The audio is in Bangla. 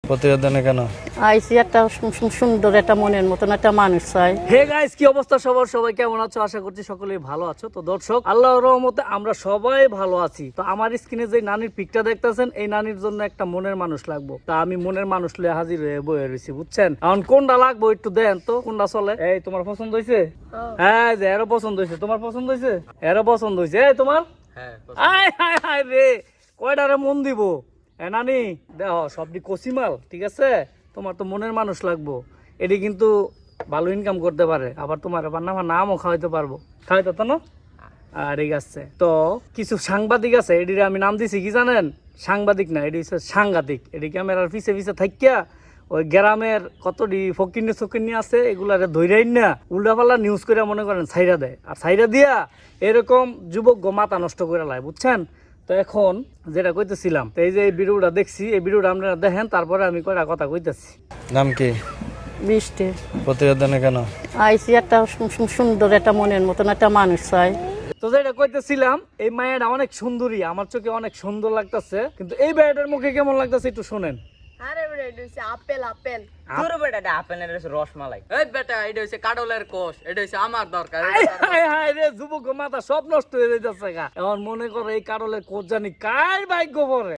প্রতিবেদনে কেন আইসি একটা সুন্দর একটা মনের মতন একটা মানুষ চাই। হে গাইস, কি অবস্থা সবার? সবাই কেমন আছো? আশা করছি সকলেই ভালো আছো। তো দর্শক, আল্লাহর রহমতে আমরা সবাই ভালো আছি। তো আমার স্ক্রিনে যে নানির পিকটা দেখতেছেন, এই নানির জন্য একটা মনের মানুষ লাগবো। তা আমি মনের মানুষ লয়ে হাজির হয়ে বয়ে রয়েছি, বুঝছেন? এখন কোনটা লাগবো একটু দেন তো, কোনটা চলে? এই তোমার পছন্দ হয়েছে? হ্যাঁ, যে এরও পছন্দ হয়েছে। তোমার পছন্দ হয়েছে? এরও পছন্দ হয়েছে। এই তোমার? হ্যাঁ। আয় হায় হায় রে, কয়টারে মন দিব? নানি দেহ সবটি কচিমাল, ঠিক আছে? তোমার তো মনের মানুষ লাগবো। এটি কিন্তু ভালো ইনকাম করতে পারে, আবার তোমার আমার নামও খাওয়াইতে পারবো। খাওয়াইতে তো না? আর ঠিক আছে। তো কিছু সাংবাদিক আছে, এটির আমি নাম দিছি কি জানেন? সাংবাদিক না, এটি হচ্ছে সাংঘাতিক। এটি ক্যামেরার পিছে পিছে থাকিয়া ওই গ্রামের কতটি ফকিরনি চকিরনি আছে, এগুলারে ধৈরাই না উল্টাপাল্লা নিউজ করে মনে করেন ছাইরা দেয়। আর ছাইরা দিয়া এরকম যুবক মাথা নষ্ট করে লাই, বুঝছেন? তো এখন যেটা কইতেছিলাম, তো এই যে এই ভিডিওটা দেখছি, এই ভিডিওটা আপনারা দেখেন, তারপরে আমি কয়টা কথা কইতেছি। নাম কি? বৃষ্টি। প্রতিবেদনে কেন আইসি একটা সুন্দর একটা মনের মতন একটা মানুষ চাই। তো যেটা কইতেছিলাম, এই মায়েরা অনেক সুন্দরী, আমার চোখে অনেক সুন্দর লাগতেছে, কিন্তু এই মেয়েটার মুখে কেমন লাগতেছে একটু শুনেন। আরে বেটা, এটা হচ্ছে আপেল আপেল। তোর বেটা এটা আপেল, এটা হচ্ছে রসমালাই। এই বেটা, এটা হচ্ছে কাডলের কোষ, এটা হচ্ছে আমার দরকার। হায় রে, যুবক মাথা সব নষ্ট হয়ে যাইতেছে গা। এখন মনে করো এই কারণে কোচ জানি কার ভাগ্য পড়ে।